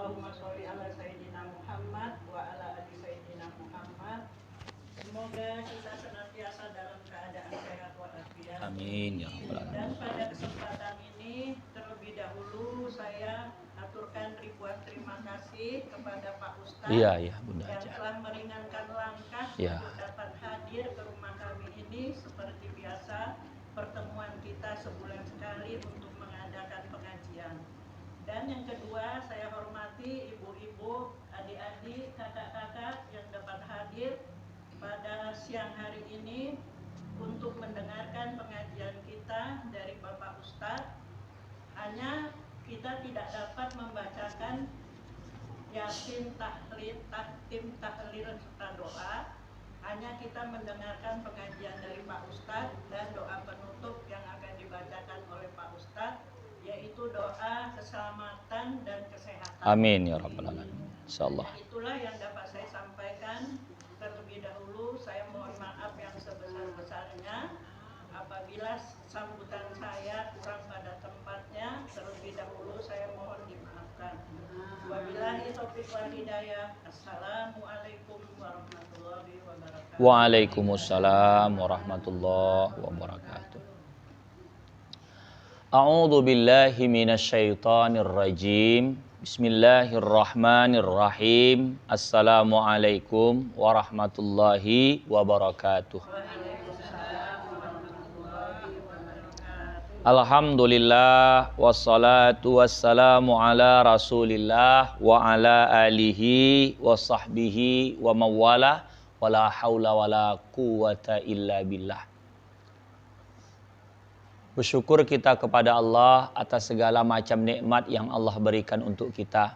Allahumma sholli ala Sayyidina Muhammad wa ala ali Sayyidina Muhammad. Semoga kita senantiasa dalam keadaan sehat walafiat. Amin ya rabbal alamin. Dan pada kesempatan ini terlebih dahulu saya aturkan ribuan terima kasih kepada Pak Ustadz Bunda yang aja. telah meringankan langkah untuk dapat hadir ke rumah kami ini. Seperti biasa pertemuan kita sebulan sekali untuk mengadakan pengajian. Dan yang kedua, saya hormati ibu-ibu, adik-adik, kakak-kakak yang dapat hadir pada siang hari ini untuk mendengarkan pengajian kita dari Bapak Ustadz. Hanya kita tidak dapat membacakan Yasin, tahlil, tahtim, tahlil, serta doa. Hanya kita mendengarkan pengajian dari Pak Ustadz dan doa penutup yang akan dibacakan oleh Pak Ustadz, yaitu doa keselamatan dan kesehatan. Amin ya rabbal alamin. Insyaallah. Itulah yang dapat saya sampaikan. Terlebih dahulu saya mohon maaf yang sebesar-besarnya apabila sambutan saya kurang pada tempatnya. Terlebih dahulu saya mohon dimaafkan. Wabillahi taufiq wal hidayah. Assalamualaikum warahmatullahi wabarakatuh. Waalaikumsalam warahmatullahi wabarakatuh. A'udzu billahi minasyaitonir rajim. Bismillahirrahmanirrahim. Assalamualaikum warahmatullahi wabarakatuh. Alhamdulillah wassalatu wassalamu ala Rasulillah wa ala alihi wa sahbihi wa mawala wala haula wala quwata illa billah. Bersyukur kita kepada Allah atas segala macam nikmat yang Allah berikan untuk kita.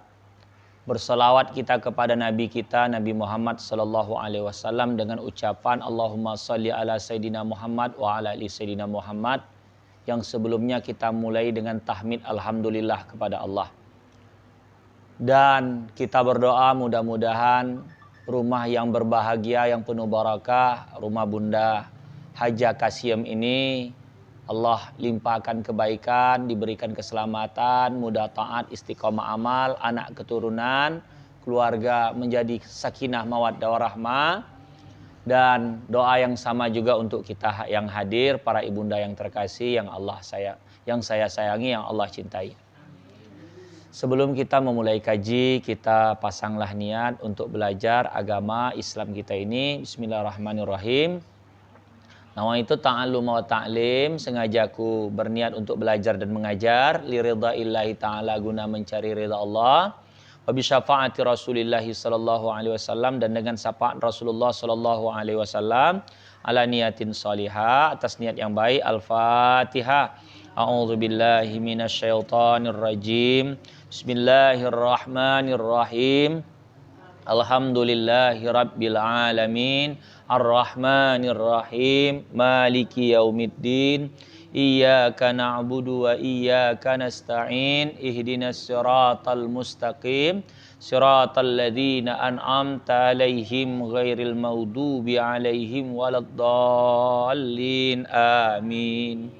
Berselawat kita kepada Nabi kita Nabi Muhammad sallallahu alaihi wasallam dengan ucapan Allahumma shalli ala Sayyidina Muhammad wa ala ali Sayyidina Muhammad, yang sebelumnya kita mulai dengan tahmid alhamdulillah kepada Allah. Dan kita berdoa mudah-mudahan rumah yang berbahagia, yang penuh barakah, rumah Bunda Haja Kasiem ini Allah limpahkan kebaikan, diberikan keselamatan, mudah taat, istiqomah amal, anak keturunan, keluarga menjadi sakinah mawaddah warahmah. Dan doa yang sama juga untuk kita yang hadir, para ibunda yang terkasih, yang saya sayangi, yang Allah cintai. Sebelum kita memulai kaji, kita pasanglah niat untuk belajar agama Islam kita ini. Bismillahirrahmanirrahim. Nawaitu ta'allum wa ta'lim, sengajaku berniat untuk belajar dan mengajar liridaillahi ta'ala, guna mencari ridha Allah, wa bi syafaati Rasulillah sallallahu alaihi wasallam, dan dengan syafaat Rasulullah sallallahu alaihi wasallam, ala niyatin salihah, atas niat yang baik. Al-Fatihah. A'udzu billahi minasyaitonir rajim. Bismillahirrahmanirrahim. Alhamdulillahi rabbil alamin. Ar-Rahmanir-Rahim, Maliki yaumiddin, Iyyaka na'budu wa iyyaka nasta'in, Ihdinas siratal mustaqim, siratal ladzina an'amta 'alaihim ghairil maghdubi 'alaihim waladdallin. Amin.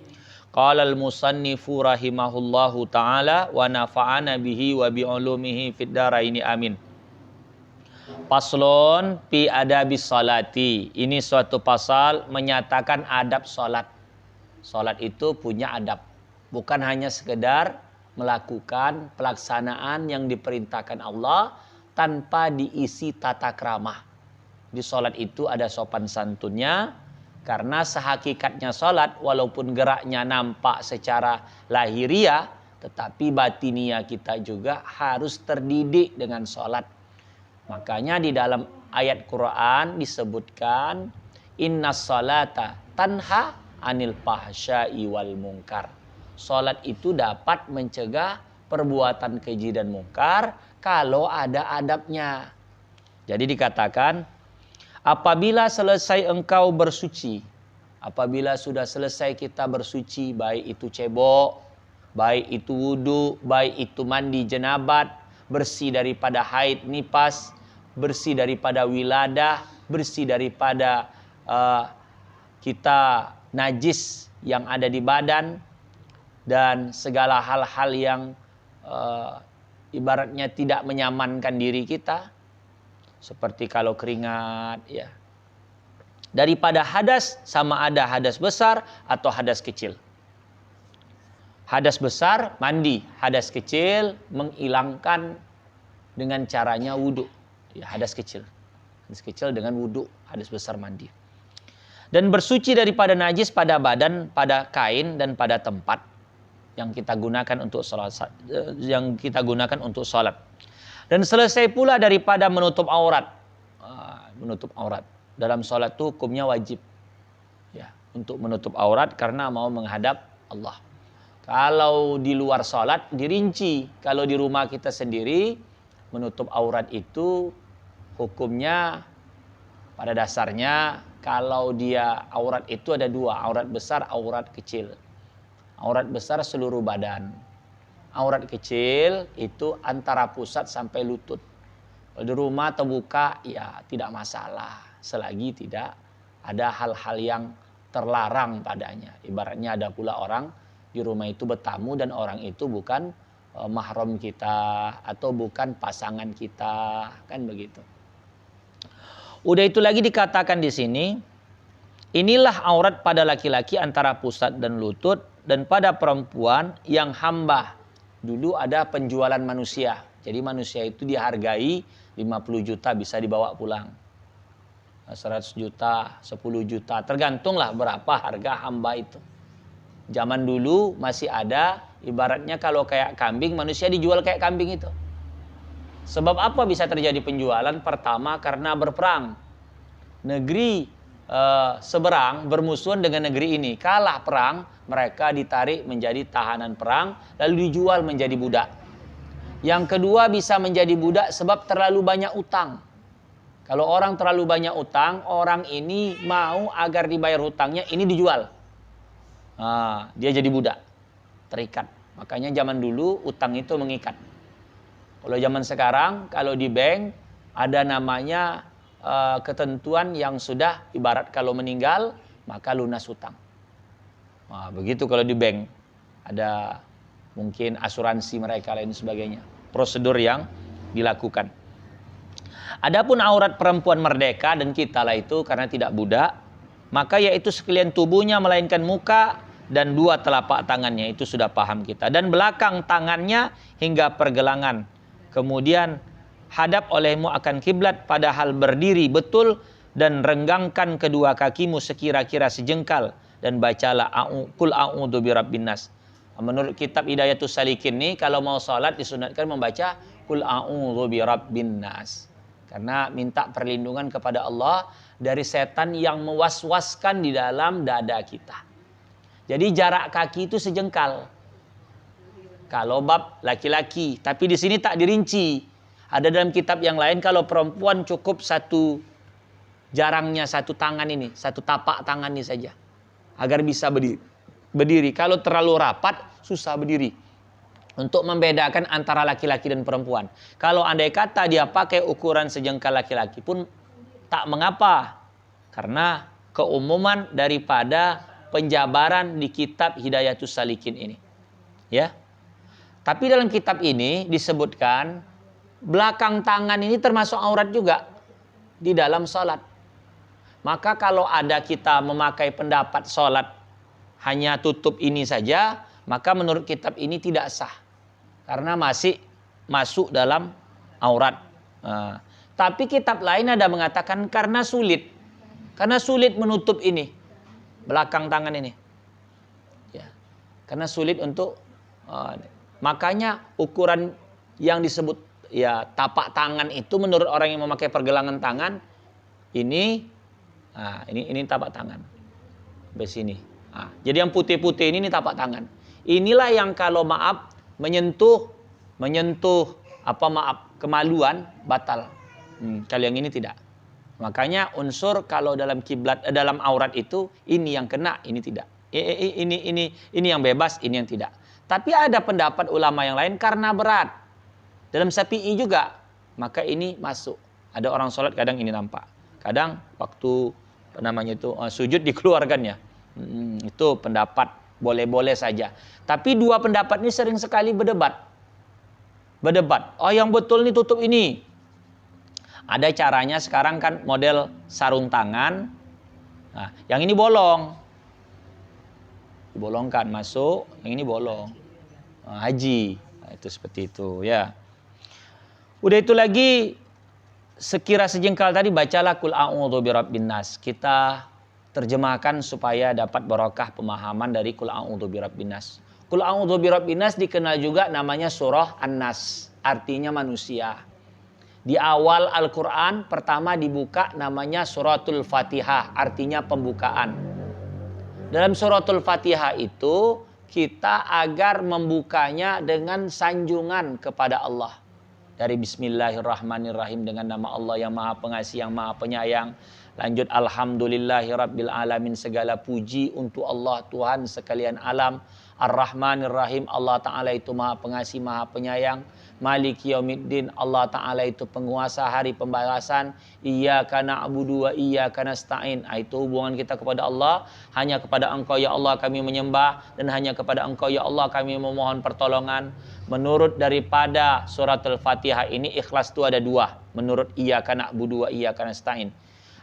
Qala al-musannifu rahimahullahu ta'ala wa nafa'ana bihi wa bi 'ulumihi fid dharaini amin. Paslon fi adabis salati. Ini suatu pasal menyatakan adab salat. Salat itu punya adab. Bukan hanya sekedar melakukan pelaksanaan yang diperintahkan Allah tanpa diisi tata krama. Di salat itu ada sopan santunnya, karena sehakikatnya salat walaupun geraknya nampak secara lahiriah, tetapi batiniah kita juga harus terdidik dengan salat. Makanya di dalam ayat Quran disebutkan innas salata tanha anil fahsya'i wal munkar. Salat itu dapat mencegah perbuatan keji dan mungkar kalau ada adabnya. Jadi dikatakan apabila selesai engkau bersuci, apabila sudah selesai kita bersuci, baik itu cebok, baik itu wudu, baik itu mandi jenabat, bersih daripada haid nifas, bersih daripada wiladah, bersih daripada kita najis yang ada di badan, dan segala hal-hal yang ibaratnya tidak menyamankan diri kita, seperti kalau keringat, ya. Daripada hadas, sama ada hadas besar atau hadas kecil. Hadas besar mandi, hadas kecil menghilangkan dengan caranya wudhu. Ya, hadas kecil dengan wudhu, hadas besar mandi. Dan bersuci daripada najis pada badan, pada kain dan pada tempat yang kita gunakan untuk salat, Dan selesai pula daripada menutup aurat. Menutup aurat. Dalam salat itu hukumnya wajib. Ya, untuk menutup aurat karena mau menghadap Allah. Kalau di luar salat dirinci. Kalau di rumah kita sendiri menutup aurat itu hukumnya pada dasarnya kalau dia aurat itu ada dua, aurat besar, aurat kecil. Aurat besar seluruh badan. Aurat kecil itu antara pusat sampai lutut. Kalau di rumah terbuka ya tidak masalah selagi tidak ada hal-hal yang terlarang padanya. Ibaratnya ada pula orang di rumah itu bertamu dan orang itu bukan mahram kita atau bukan pasangan kita, kan begitu. Udah itu lagi dikatakan di sini, inilah aurat pada laki-laki antara pusat dan lutut, dan pada perempuan yang hamba. Dulu ada penjualan manusia. Jadi manusia itu dihargai 50 juta bisa dibawa pulang. 100 juta, 10 juta, tergantunglah berapa harga hamba itu. Zaman dulu masih ada, ibaratnya kalau kayak kambing, manusia dijual kayak kambing itu. Sebab apa bisa terjadi penjualan? Pertama karena berperang. Negeri seberang bermusuhan dengan negeri ini. Kalah perang, mereka ditarik menjadi tahanan perang, lalu dijual menjadi budak. Yang kedua bisa menjadi budak sebab terlalu banyak utang. Kalau orang terlalu banyak utang, orang ini mau agar dibayar hutangnya, ini dijual. Dia jadi budak, terikat. Makanya zaman dulu utang itu mengikat. Kalau zaman sekarang, kalau di bank ada namanya ketentuan yang sudah ibarat kalau meninggal maka lunas hutang. Begitu kalau di bank ada mungkin asuransi mereka lain sebagainya. Prosedur yang dilakukan. Adapun aurat perempuan merdeka dan kita lah itu karena tidak budak, maka yaitu sekalian tubuhnya melainkan muka dan dua telapak tangannya, itu sudah paham kita, dan belakang tangannya hingga pergelangan. Kemudian hadap olehmu akan kiblat padahal berdiri betul dan renggangkan kedua kakimu sekira-kira sejengkal dan bacalah qul a'udzu birabbin nas. Menurut kitab Hidayatus Salikin ini kalau mau salat disunatkan membaca qul a'udzu birabbin nas. Karena minta perlindungan kepada Allah dari setan yang mewaswaskan di dalam dada kita. Jadi jarak kaki itu sejengkal. Kalau bab laki-laki, tapi di sini tak dirinci. Ada dalam kitab yang lain kalau perempuan cukup satu jarangnya satu tangan ini, satu tapak tangan ini saja. Agar bisa berdiri. Kalau terlalu rapat, susah berdiri. Untuk membedakan antara laki-laki dan perempuan. Kalau andai kata dia pakai ukuran sejengkal laki-laki pun tak mengapa. Karena keumuman daripada penjabaran di kitab Hidayatus Salikin ini. Ya. Tapi dalam kitab ini disebutkan belakang tangan ini termasuk aurat juga di dalam salat. Maka kalau ada kita memakai pendapat salat hanya tutup ini saja, maka menurut kitab ini tidak sah. Karena masih masuk dalam aurat. Tapi kitab lain ada mengatakan karena sulit. Karena sulit menutup ini. Belakang tangan ini. Ya. Karena sulit untuk... makanya ukuran yang disebut ya tapak tangan itu menurut orang yang memakai pergelangan tangan. Ini tapak tangan. Sampai sini. Jadi yang putih-putih ini tapak tangan. Inilah yang kalau maaf menyentuh kemaluan batal. Kalau yang ini tidak. Makanya unsur kalau dalam kiblat dalam aurat itu ini yang kena, ini tidak. Ini yang bebas, ini yang tidak. Tapi ada pendapat ulama yang lain karena berat. Dalam Syafi'i juga, maka ini masuk. Ada orang sholat kadang ini nampak. Kadang waktu sujud dikeluarkannya. Itu pendapat boleh-boleh saja. Tapi dua pendapat ini sering sekali berdebat. berdebat. Oh, yang betul nih tutup ini. Ada caranya sekarang kan model sarung tangan. Nah, yang ini bolong. Dibolongkan masuk, yang ini bolong. Nah, haji. Nah, itu seperti itu ya. Udah itu lagi sekira sejengkal tadi bacalah kul a'udzu birabbin nas. Kita terjemahkan supaya dapat barokah pemahaman dari kul a'udzu birabbin nas. Kul a'udzu birabbin nas dikenal juga namanya surah An-Nas, artinya manusia. Di awal Al-Quran pertama dibuka namanya suratul Fatihah, artinya pembukaan. Dalam suratul Fatihah itu kita agar membukanya dengan sanjungan kepada Allah. Dari Bismillahirrahmanirrahim dengan nama Allah yang Maha Pengasih, yang Maha Penyayang. Lanjut Alhamdulillahirabbil alamin, segala puji untuk Allah Tuhan sekalian alam. Ar-Rahmanir-Rahim, Allah Ta'ala itu Maha Pengasih, Maha Penyayang. Maliki Yaumiddin, Allah Ta'ala itu penguasa hari pembalasan. Iyyaka na'budu wa iyyaka nasta'in. Itu hubungan kita kepada Allah. Hanya kepada Engkau ya Allah kami menyembah, dan hanya kepada Engkau ya Allah kami memohon pertolongan. Menurut daripada surat Al-Fatihah ini ikhlas itu ada dua. Menurut iyyaka na'budu wa iyyaka nasta'in.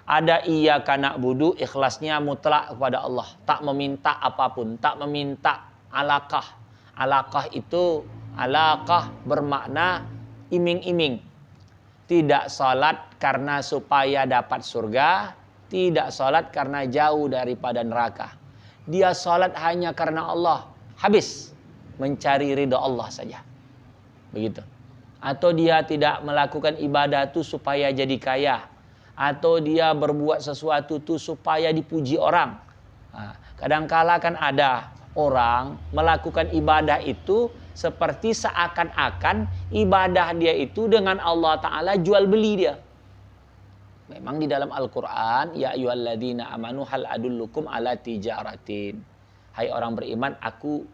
Ada iyyaka na'budu, ikhlasnya mutlak kepada Allah. Tak meminta apapun, tak meminta alaqah. Alaqah itu alaqah bermakna iming-iming. Tidak salat karena supaya dapat surga, tidak salat karena jauh daripada neraka. Dia salat hanya karena Allah. Habis, mencari ridha Allah saja. Begitu. Atau dia tidak melakukan ibadah itu supaya jadi kaya, atau dia berbuat sesuatu itu supaya dipuji orang. Nah, kadangkala kan ada orang melakukan ibadah itu seperti seakan-akan ibadah dia itu dengan Allah Ta'ala jual beli dia. Memang di dalam Al-Quran, ya ayyuhalladzina amanu hal adullukum ala tijaratin. Hai orang beriman,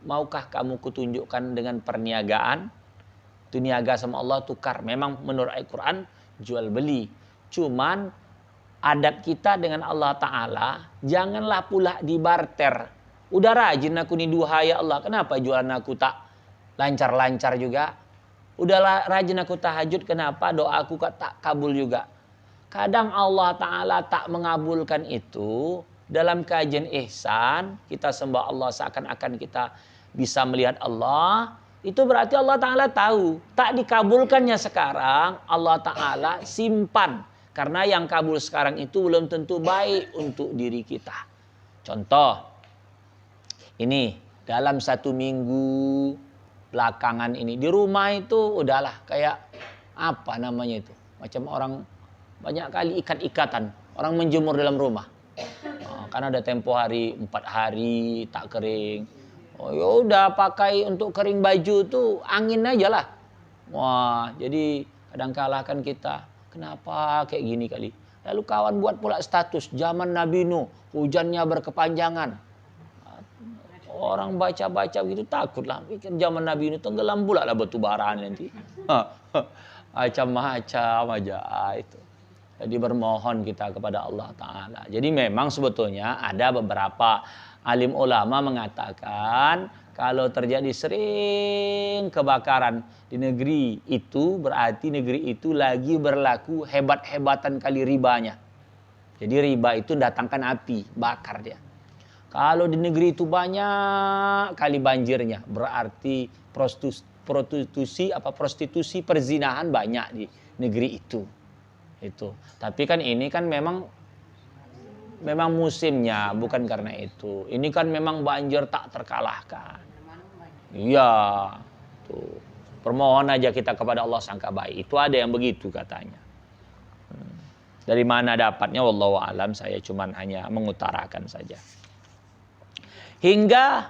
maukah kamu kutunjukkan dengan perniagaan? Itu niaga sama Allah, tukar. Memang menurut Al-Quran jual beli. Cuman adab kita dengan Allah Ta'ala, janganlah pula dibarter. Udah rajin aku nih duha ya Allah, kenapa jualan aku tak lancar-lancar juga? Udah rajin aku tahajud, kenapa doaku tak kabul juga? Kadang Allah Ta'ala tak mengabulkan itu. Dalam kajian ihsan, kita sembah Allah seakan-akan kita bisa melihat Allah. Itu berarti Allah Ta'ala tahu. Tak dikabulkannya sekarang, Allah Ta'ala simpan. Karena yang kabul sekarang itu belum tentu baik untuk diri kita. Contoh, ini dalam 1 minggu belakangan ini di rumah itu udahlah kayak apa namanya itu, macam orang banyak kali ikat-ikatan, orang menjemur dalam rumah. Karena ada tempo hari 4 hari tak kering. Oh ya udah pakai untuk kering baju tuh angin aja lah. Wah, jadi kadang-kala kan kita kenapa kayak gini kali. Lalu kawan buat pula status zaman Nabi Nuh hujannya berkepanjangan. Orang baca-baca begitu takutlah, pikir zaman Nabi ini tenggelam pula lah batu bara nanti. Macam-macam aja itu. Jadi bermohon kita kepada Allah Ta'ala. Jadi memang sebetulnya ada beberapa alim ulama mengatakan kalau terjadi sering kebakaran di negeri itu, berarti negeri itu lagi berlaku hebat-hebatan kali ribanya. Jadi riba itu datangkan api, bakar dia. Kalau di negeri itu banyak kali banjirnya, berarti prostitusi perzinahan banyak di negeri itu. Itu. Tapi kan ini kan memang musimnya, bukan karena itu. Ini kan memang banjir tak terkalahkan. Iya. Tuh. Permohon aja kita kepada Allah sangka baik. Itu ada yang begitu katanya. Dari mana dapatnya wallahu alam, saya cuman hanya mengutarakan saja. Hingga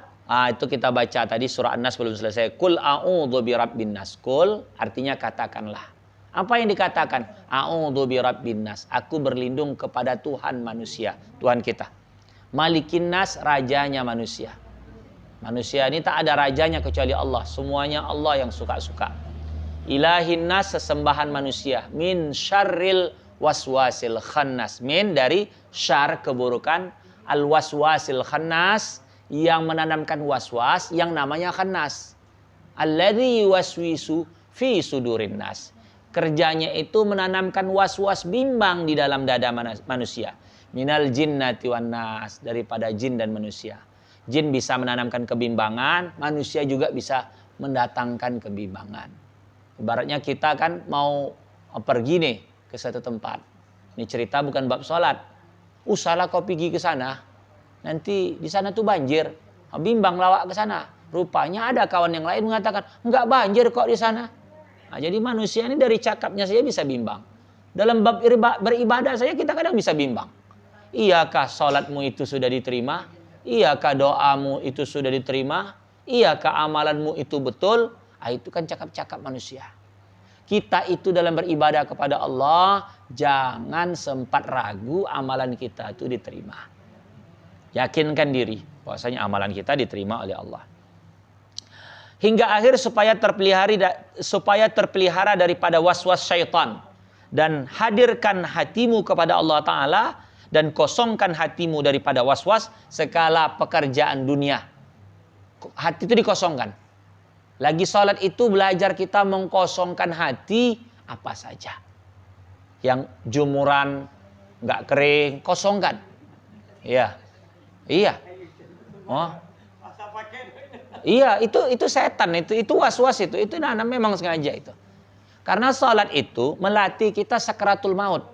itu kita baca tadi surah An-Nas belum selesai. Kul a'udzu birabbin nas. Kul artinya katakanlah. Apa yang dikatakan? A'udzu birabbin nas. Aku berlindung kepada Tuhan manusia, Tuhan kita. Malikin nas, rajanya manusia. Manusia ini tak ada rajanya kecuali Allah. Semuanya Allah yang suka-suka. Ilahin nas, sesembahan manusia. Min syarril waswasil khannas. Min dari syar keburukan, al waswasil khannas yang menanamkan waswas yang namanya khannas. Alladzi yuwaswisu fi sudurin nas. Kerjanya itu menanamkan was-was bimbang di dalam dada manusia. Minal jinnati wan nas, daripada jin dan manusia. Jin bisa menanamkan kebimbangan, manusia juga bisa mendatangkan kebimbangan. Ibaratnya kita kan mau pergi nih ke satu tempat. Ini cerita bukan bab sholat. Salah kau pergi ke sana, nanti di sana tuh banjir. Bimbang lawak ke sana. Rupanya ada kawan yang lain mengatakan, enggak banjir kok di sana. Nah, jadi manusia ini dari cakapnya saja bisa bimbang. Dalam bab beribadah saja kita kadang bisa bimbang. Iyakah sholatmu itu sudah diterima? Iyakah doamu itu sudah diterima? Iyakah amalanmu itu betul? Itu kan cakap-cakap manusia. Kita itu dalam beribadah kepada Allah, jangan sempat ragu amalan kita itu diterima. Yakinkan diri bahwasanya amalan kita diterima oleh Allah. Hingga akhir supaya terpelihara daripada was-was syaitan. Dan hadirkan hatimu kepada Allah Ta'ala. Dan kosongkan hatimu daripada was-was segala pekerjaan dunia. Hati itu dikosongkan. Lagi sholat itu belajar kita mengkosongkan hati apa saja. Yang jumuran, nggak kering, kosongkan. Iya. Iya. Oh. Iya, itu setan, itu was-was itu memang sengaja itu. Karena sholat itu melatih kita sakaratul maut.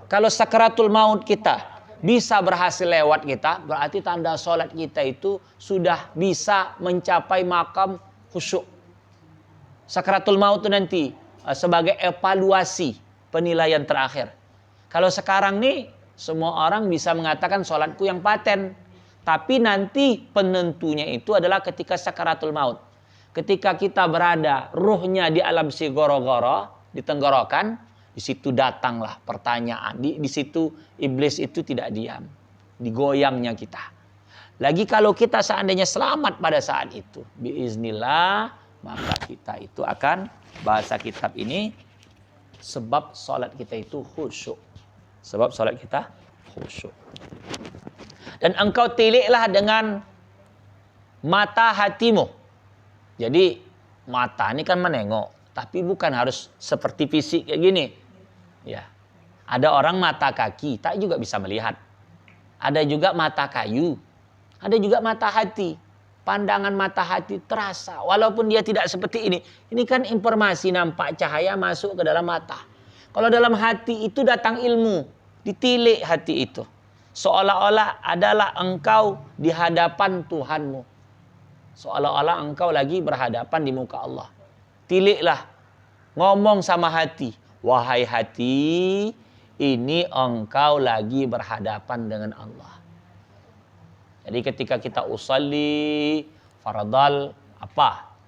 Kalau sakaratul maut kita bisa berhasil lewat kita, berarti tanda sholat kita itu sudah bisa mencapai makam khusyuk. Sakaratul maut itu nanti sebagai evaluasi penilaian terakhir. Kalau sekarang nih semua orang bisa mengatakan sholatku yang paten. Tapi nanti penentunya itu adalah ketika sakaratul maut. Ketika kita berada ruhnya di alam si goro-goro, di tenggorokan, di situ datanglah pertanyaan. Di situ iblis itu tidak diam. Digoyangnya kita. Lagi kalau kita seandainya selamat pada saat itu, biiznillah, maka kita itu akan, bahasa kitab ini, sebab sholat kita itu khusyuk. Sebab sholat kita khusyuk. Dan engkau tiliklah dengan mata hatimu. Jadi mata ini kan menengok, tapi bukan harus seperti fisik kayak gini. Ya. Ada orang mata kaki, tak juga bisa melihat. Ada juga mata kayu. Ada juga mata hati. Pandangan mata hati terasa walaupun dia tidak seperti ini. Ini kan informasi, nampak cahaya masuk ke dalam mata. Kalau dalam hati itu datang ilmu, ditilik hati itu. Seolah-olah adalah engkau di hadapan Tuhanmu. Seolah-olah engkau lagi berhadapan di muka Allah. Tiliklah. Ngomong sama hati. Wahai hati, ini engkau lagi berhadapan dengan Allah. Jadi ketika kita usalli fardal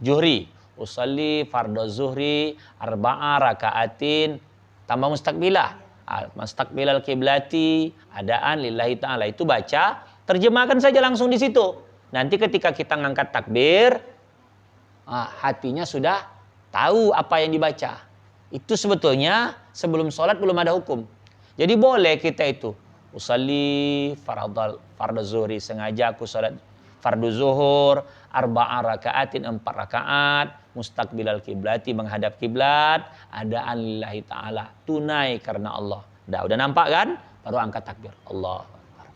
zuhri. Usalli fardal zuhri arba'a raka'atin tambah mustaqbilah. Mustaqbilal kiblati adaan lillahi ta'ala, itu baca, terjemahkan saja langsung di situ. Nanti ketika kita ngangkat takbir, hatinya sudah tahu apa yang dibaca. Itu sebetulnya sebelum sholat belum ada hukum. Jadi boleh kita itu usalli fardal zuhri, sengaja aku sholat fardu zuhur, arba'a raka'atin, 4 rakaat, mustaqbilal kiblati, menghadap kiblat, adaan lillahi ta'ala, tunai karena Allah. Udah nampak kan? Baru angkat takbir. Allahu Akbar.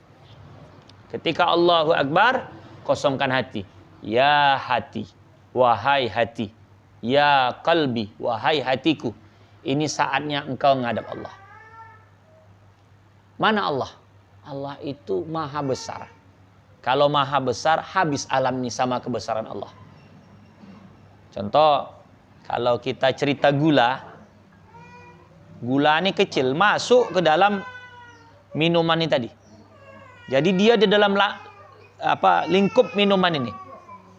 Ketika Allahu Akbar, kosongkan hati. Ya hati, wahai hati. Ya qalbi, wahai hatiku. Ini saatnya engkau menghadap Allah. Mana Allah? Allah itu maha besar. Kalau maha besar, habis alam ini sama kebesaran Allah. Contoh, kalau kita cerita gula ini kecil, masuk ke dalam minuman ini tadi. Jadi dia di dalam lingkup minuman ini.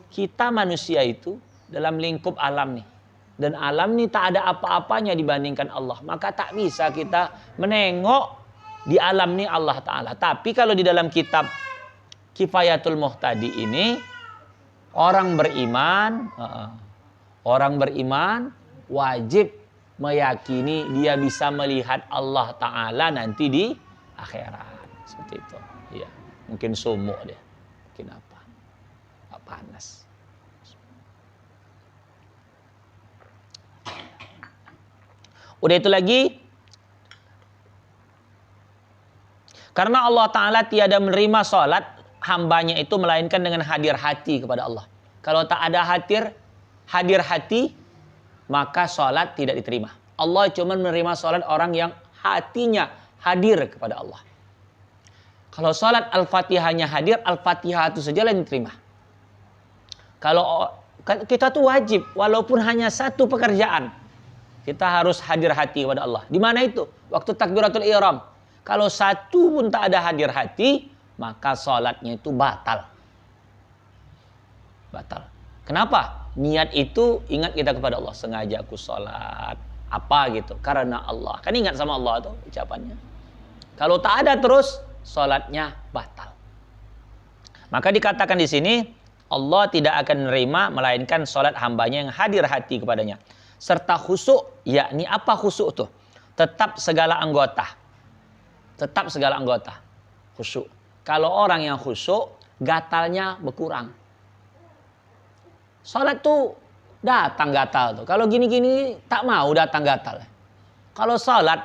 Kita manusia itu dalam lingkup alam nih. Dan alam ini tak ada apa-apanya dibandingkan Allah. Maka tak bisa kita menengok di alam ini Allah Ta'ala. Tapi kalau di dalam kitab Kifayatul Muhtadi ini, orang beriman wajib meyakini dia bisa melihat Allah Ta'ala nanti di akhirat. Seperti itu. Ya, mungkin sumuk dia. Mungkin apa? Panas. Udah itu lagi, karena Allah Ta'ala tiada menerima sholat hambanya itu melainkan dengan hadir hati kepada Allah. Kalau tak ada hadir hati, maka sholat tidak diterima. Allah cuma menerima sholat orang yang hatinya hadir kepada Allah. Kalau sholat Al-Fatihahnya hadir, Al-Fatihah itu saja yang diterima. Kalau kita tuh wajib, walaupun hanya satu pekerjaan, kita harus hadir hati kepada Allah. Di mana itu? Waktu takbiratul ihram. Kalau satu pun tak ada hadir hati, maka sholatnya itu batal. Batal. Kenapa? Niat itu ingat kita kepada Allah. Sengaja aku sholat. Apa gitu. Karena Allah. Kan ingat sama Allah tuh ucapannya. Kalau tak ada terus, sholatnya batal. Maka dikatakan di sini, Allah tidak akan menerima melainkan sholat hambanya yang hadir hati kepadanya. Serta khusyuk, yakni apa khusyuk tuh? Tetap segala anggota. Tetap segala anggota. Khusyuk. Kalau orang yang khusyuk, gatalnya berkurang. Sholat tuh datang gatal tuh. Kalau gini-gini tak mau datang gatal. Kalau sholat,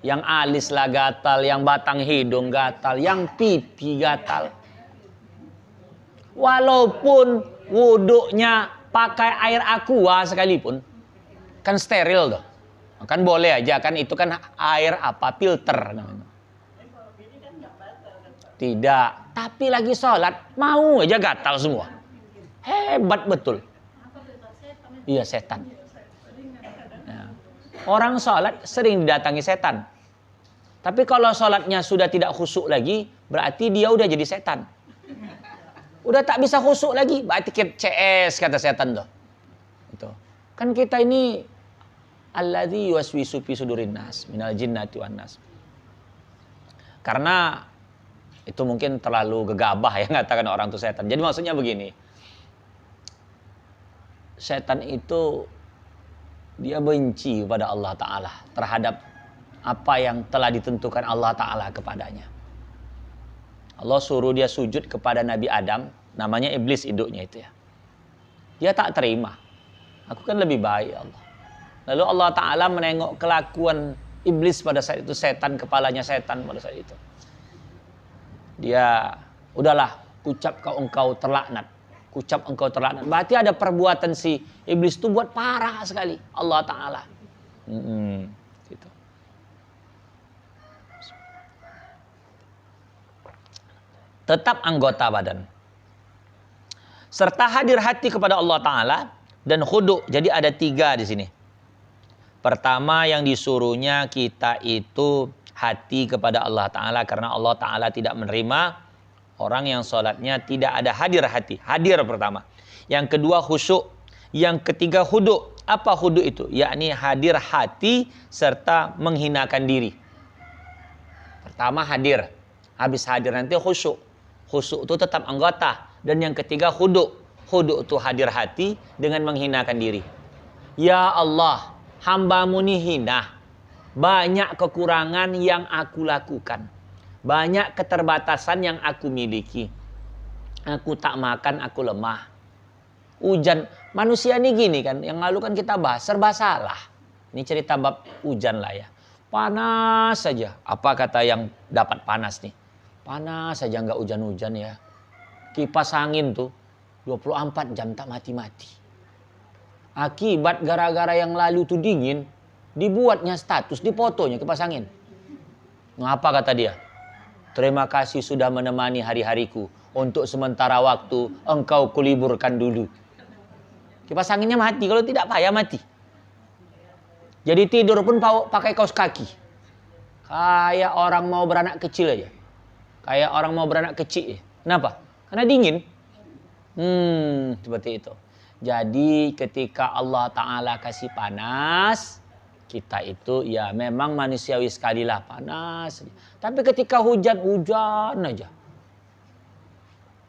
yang alis lah gatal, yang batang hidung gatal, yang pipi gatal. Walaupun wuduknya pakai air aqua sekalipun, kan steril tuh. Kan boleh aja, kan itu kan air apa, filter namanya. Tidak, tapi lagi sholat mau aja gatal semua. Hebat betul. Iya, setan. Nah, orang sholat sering didatangi setan. Tapi kalau sholatnya sudah tidak khusyuk lagi, berarti dia udah jadi setan. Udah tak bisa khusyuk lagi, berarti CS kata setan tuh. Itu. Kan kita ini alladzi yuwaswisu fi sudurin nas minal jinnati wan nas. Karena itu mungkin terlalu gegabah ya mengatakan orang itu setan. Jadi maksudnya begini. Setan itu dia benci kepada Allah Ta'ala terhadap apa yang telah ditentukan Allah Ta'ala kepadanya. Allah suruh dia sujud kepada Nabi Adam, namanya iblis induknya itu ya. Dia tak terima. Aku kan lebih baik Allah. Lalu Allah Ta'ala menengok kelakuan iblis pada saat itu, setan, kepalanya setan pada saat itu. Dia, udahlah, ucap engkau terlaknat. Ucap engkau terlaknat. Berarti ada perbuatan si iblis itu buat parah sekali. Allah Ta'ala. Gitu. Tetap anggota badan. Serta hadir hati kepada Allah Ta'ala dan khudu. Jadi ada 3 di sini. Pertama yang disuruhnya kita itu hati kepada Allah Ta'ala karena Allah Ta'ala tidak menerima orang yang sholatnya tidak ada hadir hati. Hadir pertama. Yang kedua khusyuk. Yang ketiga khudu. Apa khudu itu? Yakni hadir hati serta menghinakan diri. Pertama hadir. Habis hadir nanti khusyuk. Khusyuk itu tetap anggota. Dan yang ketiga khudu. Khudu itu hadir hati dengan menghinakan diri. Ya Allah, hamba-Mu ini hina. Banyak kekurangan yang aku lakukan. Banyak keterbatasan yang aku miliki. Aku tak makan, aku lemah. Hujan. Manusia ini gini kan. Yang lalu kan kita bahas. Serba salah. Ini cerita bab hujan lah ya. Panas saja. Apa kata yang dapat panas nih? Panas saja nggak hujan-hujan ya. Kipas angin tuh. 24 jam tak mati-mati. Akibat gara-gara yang lalu tuh dingin. Dibuatnya status, difotonya kipas angin. Ngapa kata dia? Terima kasih sudah menemani hari-hariku. Untuk sementara waktu engkau kuliburkan dulu. Kipas anginnya mati. Kalau tidak payah mati. Jadi tidur pun pakai kaos kaki. Kayak orang mau beranak kecil aja. Kayak orang mau beranak kecil. Kenapa? Karena dingin. Seperti itu. Jadi ketika Allah Ta'ala kasih panas, kita itu ya memang manusiawi sekali lah panas. Tapi ketika hujan aja.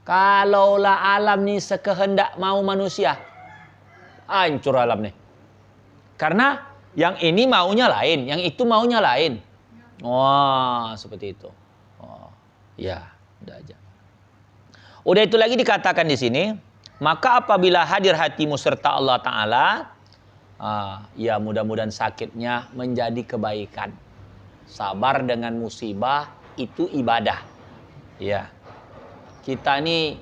Kalaulah alam nih sekehendak mau manusia, hancur alam nih. Karena yang ini maunya lain, yang itu maunya lain. Wah, seperti itu. Oh, ya, udah aja. Udah itu lagi dikatakan di sini, maka apabila hadir hatimu serta Allah Ta'ala, Ya mudah-mudahan sakitnya menjadi kebaikan. Sabar dengan musibah itu ibadah. Ya. Kita nih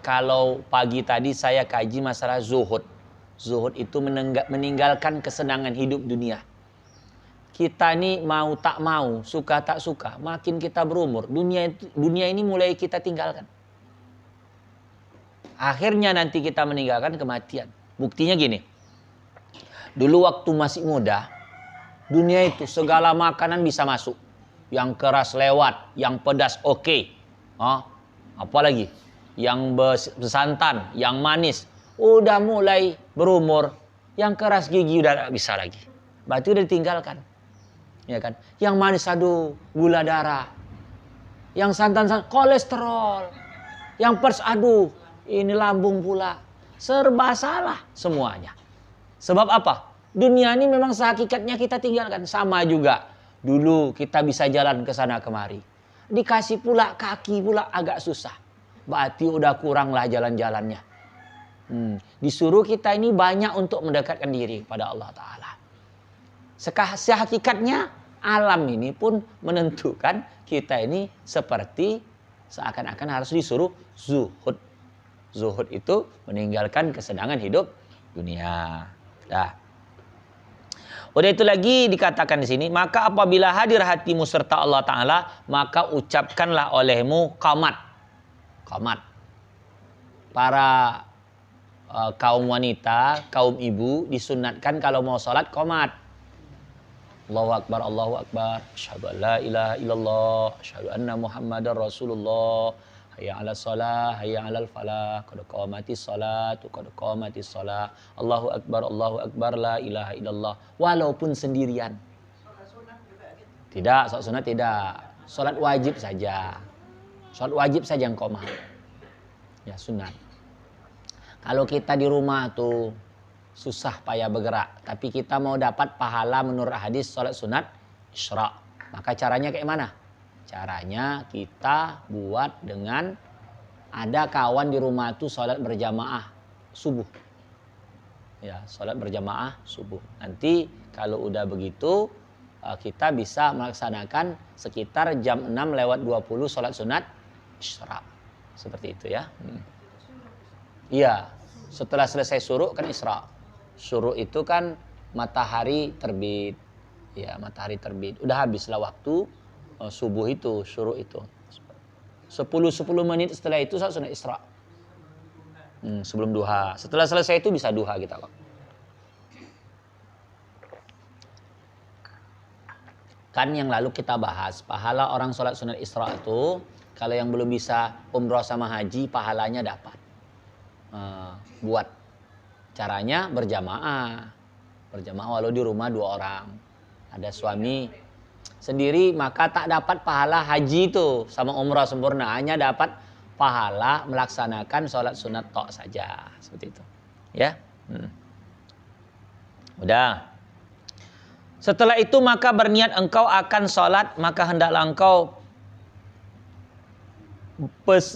kalau pagi tadi saya kaji masalah zuhud. Zuhud itu meninggalkan kesenangan hidup dunia. Kita ini mau tak mau, suka tak suka, makin kita berumur, dunia ini mulai kita tinggalkan. Akhirnya nanti kita meninggalkan kematian. Buktinya gini. Dulu waktu masih muda, dunia itu segala makanan bisa masuk. Yang keras lewat, yang pedas oke. Apalagi yang bersantan, yang manis. Udah mulai berumur, yang keras gigi udah gak bisa lagi. Berarti udah ditinggalkan. Ya kan? Yang manis aduh gula darah. Yang santan kolesterol. Yang pers aduh ini lambung pula. Serba salah semuanya. Sebab apa? Dunia ini memang sehakikatnya kita tinggalkan. Sama juga. Dulu kita bisa jalan ke sana kemari. Dikasih pula kaki pula agak susah. Berarti udah kuranglah jalan-jalannya. Disuruh kita ini banyak untuk mendekatkan diri kepada Allah Ta'ala. Sehakikatnya alam ini pun menentukan kita ini seperti seakan-akan harus disuruh zuhud. Zuhud itu meninggalkan kesenangan hidup dunia. Dah. Udah itu lagi dikatakan di sini, maka apabila hadir hatimu serta Allah Ta'ala, maka ucapkanlah olehmu qamat. Qamat. Para kaum wanita, kaum ibu disunatkan kalau mau sholat qamat. Allahu Akbar, Allahu Akbar. Asyhadu an la ilaha illallah, asyhadu anna Muhammadar Rasulullah. Hayya 'alas shalah, hayya 'alal falah, qad qamatis shalatu, qad qamatis shalah. Allahu Akbar, la ilaha illallah. Walaupun sendirian. Sholat sunat juga gitu. Tidak, sholat sunat tidak. Sholat wajib saja. Sholat wajib saja yang qomah. Ya, sunat. Kalau kita di rumah tuh susah payah bergerak, tapi kita mau dapat pahala menurut hadis sholat sunat isra. Maka caranya kayak mana? Caranya kita buat dengan ada kawan di rumah itu sholat berjamaah subuh. Ya, sholat berjamaah subuh. Nanti kalau udah begitu kita bisa melaksanakan sekitar jam 6:20 sholat sunat isra. Seperti itu ya. Iya, setelah selesai syuruk kan isra. Syuruk itu kan matahari terbit. Ya, matahari terbit. Udah habislah waktu subuh itu, syuruk itu. 10 menit setelah itu sholat sunat isra. Sebelum duha. Setelah selesai itu bisa duha kita kok. Kan yang lalu kita bahas, pahala orang sholat sunat isra itu, kalau yang belum bisa umroh sama haji, pahalanya dapat. Buat caranya berjamaah. Berjamaah walau di rumah 2 orang. Ada suami sendiri maka tak dapat pahala haji itu sama umrah sempurna, hanya dapat pahala melaksanakan sholat sunat tok saja, seperti itu ya. Udah. Setelah itu maka berniat engkau akan sholat, maka hendaklah engkau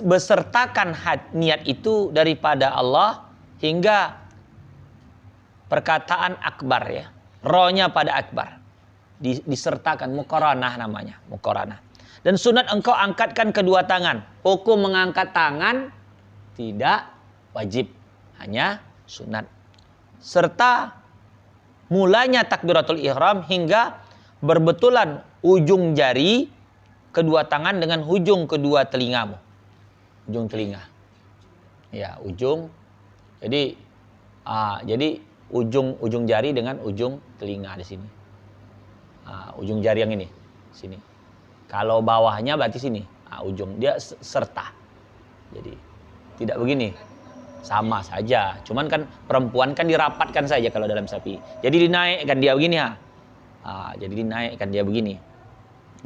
besertakan niat itu daripada Allah hingga perkataan akbar ya, rohnya pada akbar. Disertakan, muqaranah namanya, muqaranah. Dan sunat engkau angkatkan kedua tangan. Hukum mengangkat tangan tidak wajib, hanya sunat. Serta mulanya takbiratul ihram hingga berbetulan ujung jari kedua tangan dengan ujung kedua telingamu. Ujung telinga. Ya, ujung. Jadi ujung jari dengan ujung telinga di sini. Ujung jari yang ini, sini. Kalau bawahnya berarti sini. Ujung dia serta. Jadi tidak begini. Sama saja. Cuman kan perempuan kan dirapatkan saja kalau dalam sapi. Jadi dinaikkan dia begini ya. Jadi dinaikkan dia begini.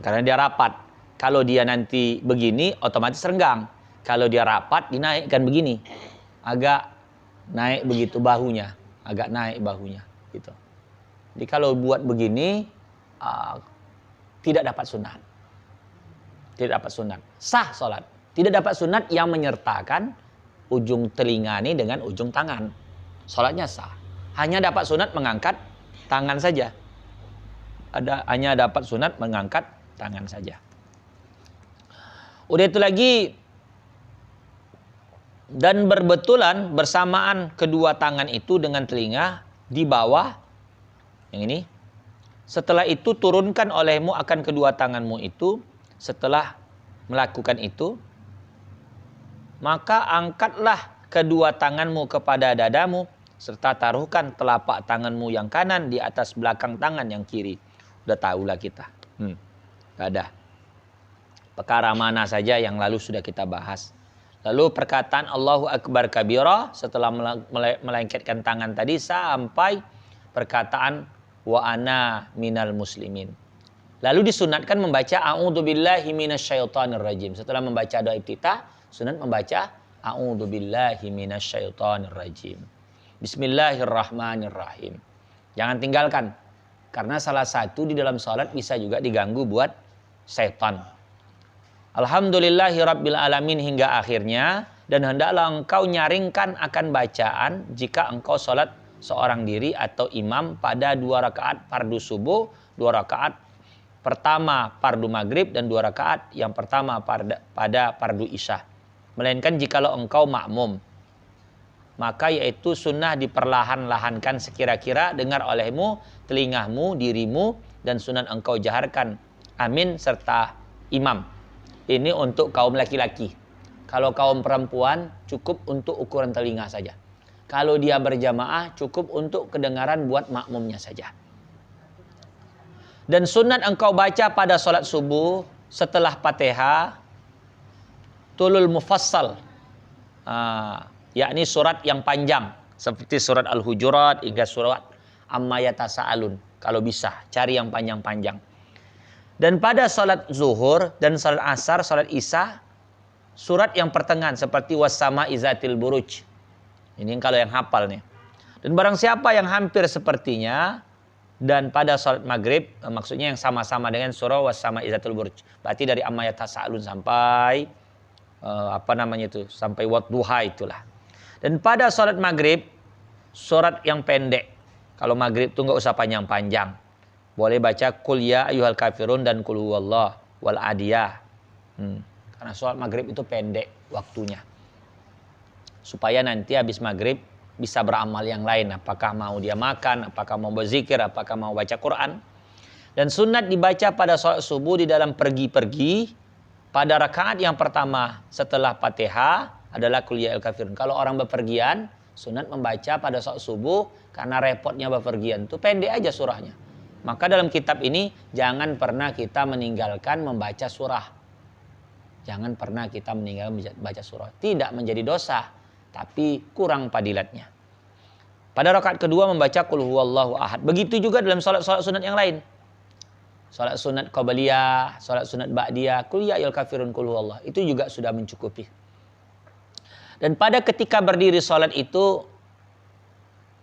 Karena dia rapat. Kalau dia nanti begini otomatis renggang. Kalau dia rapat dinaikkan begini. Agak naik begitu bahunya. Agak naik bahunya gitu. Jadi kalau buat begini tidak dapat sunat. Tidak dapat sunat. Sah sholat. Tidak dapat sunat yang menyertakan ujung telinga ini dengan ujung tangan. Sholatnya sah. hanya dapat sunat mengangkat tangan saja. Hanya dapat sunat mengangkat tangan saja. Udah itu lagi, dan berbetulan bersamaan kedua tangan itu dengan telinga di bawah yang ini. Setelah itu turunkan olehmu akan kedua tanganmu itu. Setelah melakukan itu, maka angkatlah kedua tanganmu kepada dadamu, serta taruhkan telapak tanganmu yang kanan di atas belakang tangan yang kiri. Udah tahulah kita. Gak ada. Perkara mana saja yang lalu sudah kita bahas. Lalu perkataan Allahu Akbar kabira setelah melengketkan tangan tadi sampai perkataan wa ana minal muslimin. Lalu disunatkan membaca a'udzubillahi minasyaitonir rajim. Setelah membaca doa iftitah, sunat membaca a'udzubillahi minasyaitonir rajim. Bismillahirrahmanirrahim. Jangan tinggalkan. Karena salah satu di dalam salat bisa juga diganggu buat setan. Alhamdulillahi rabbil alamin hingga akhirnya. Dan hendaklah engkau nyaringkan akan bacaan jika engkau salat seorang diri atau imam pada 2 rakaat fardu subuh, 2 rakaat pertama fardu maghrib, dan 2 rakaat yang pertama pada fardu isya. Melainkan jikalau engkau makmum, maka yaitu sunnah diperlahan-lahankan sekira-kira dengar olehmu, telingamu, dirimu, dan sunat engkau jaharkan amin serta imam. Ini untuk kaum laki-laki. Kalau kaum perempuan cukup untuk ukuran telinga saja. Kalau dia berjamaah cukup untuk kedengaran buat makmumnya saja. Dan sunat engkau baca pada solat subuh setelah Fatihah tulul mufassal, yakni surat yang panjang seperti surat Al-Hujurat hingga surat Amma Yatasa'alun. Kalau bisa cari yang panjang-panjang. Dan pada salat zuhur dan salat asar, salat isya, surat yang pertengahan seperti was-sama izatil buruj. Ini kalau yang hafal nih. Dan barang siapa yang hampir sepertinya, dan pada salat maghrib, maksudnya yang sama-sama dengan surah was-sama izatul buruj. Berarti dari amma yatasa'alun sampai sampai wadduha itulah. Dan pada salat maghrib, surat yang pendek. Kalau maghrib itu nggak usah panjang-panjang. Boleh baca qul ya ayyuhal kafirun dan qul huwallah wal adiyah. Karena salat maghrib itu pendek waktunya. Supaya nanti habis maghrib bisa beramal yang lain. Apakah mau dia makan, apakah mau berzikir, apakah mau baca Quran. Dan sunat dibaca pada salat subuh di dalam pergi-pergi. Pada rakaat yang pertama setelah Fatihah adalah qul ya ayyuhal kafirun. Kalau orang bepergian, sunat membaca pada salat subuh karena repotnya bepergian. Itu pendek aja surahnya. Maka dalam kitab ini jangan pernah kita meninggalkan membaca surah. Jangan pernah kita meninggalkan membaca surah. Tidak menjadi dosa, tapi kurang fadilatnya. Pada rakaat kedua membaca qul huwallahu ahad. Begitu juga dalam salat-salat sunat yang lain. Salat sunat qabliyah, salat sunat ba'diyah, qul ya ayyuhal kafirun qul huwallah. Itu juga sudah mencukupi. Dan pada ketika berdiri salat itu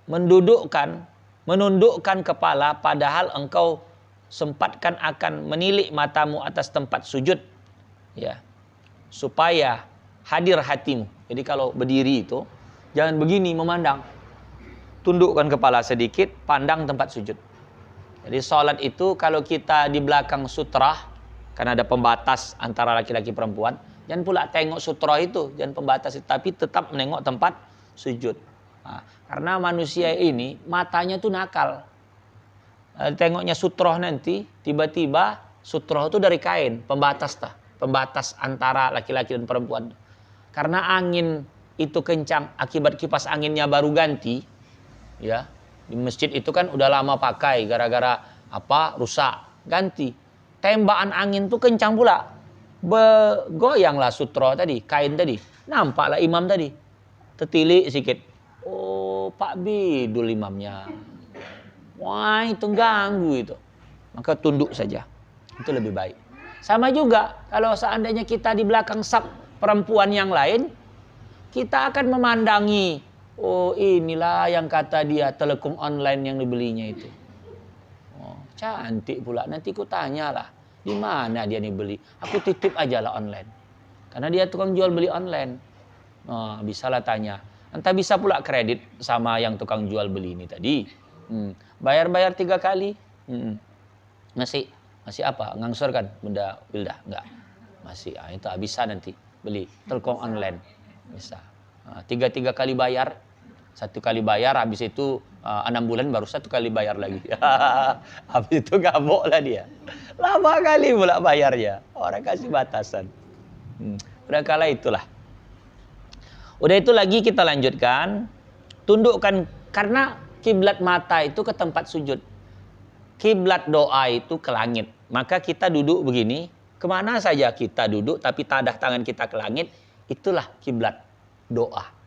menundukkan kepala padahal engkau sempatkan akan menilik matamu atas tempat sujud. Ya. Supaya hadir hatimu. Jadi kalau berdiri itu jangan begini memandang. Tundukkan kepala sedikit, pandang tempat sujud. Jadi salat itu kalau kita di belakang sutra, karena ada pembatas antara laki-laki perempuan, jangan pula tengok sutra itu, jangan pembatas itu, tapi tetap menengok tempat sujud. Nah, karena manusia ini matanya tuh nakal. Tengoknya sutra nanti, tiba-tiba sutra itu dari kain, pembatas antara laki-laki dan perempuan. Karena angin itu kencang akibat kipas anginnya baru ganti, ya. Di masjid itu kan udah lama pakai gara-gara rusak, ganti. Tembakan angin tuh kencang pula. Goyanglah sutra tadi, kain tadi. Nampaklah imam tadi. Tertilik sedikit. Oh, Pak Bidul imamnya. Wah, itu ganggu itu. Maka tunduk saja. Itu lebih baik. Sama juga kalau seandainya kita di belakang saf perempuan yang lain, kita akan memandangi, oh inilah yang kata dia telekom online yang dibelinya itu. Oh, cantik pula. Nanti ku tanyalah, di mana dia nih beli? Aku titip aja lah online. Karena dia tukang jual beli online. Oh, bisalah tanya. Entah bisa pula kredit sama yang tukang jual beli ini tadi. Bayar-bayar 3 kali. Masih apa? Ngangsur kan benda Wildah? Enggak. Masih. Itu bisa nanti beli Telkom online. Bisa. 3 kali bayar. 1 kali bayar, habis itu 6 bulan baru 1 kali bayar lagi. Habis itu gabok lah dia. Lama kali pula bayarnya. Orang kasih batasan. Udah kala itulah. Udah itu lagi kita lanjutkan. Tundukkan, karena kiblat mata itu ke tempat sujud. Kiblat doa itu ke langit. Maka kita duduk begini. Kemana saja kita duduk tapi tadah tangan kita ke langit. Itulah kiblat doa.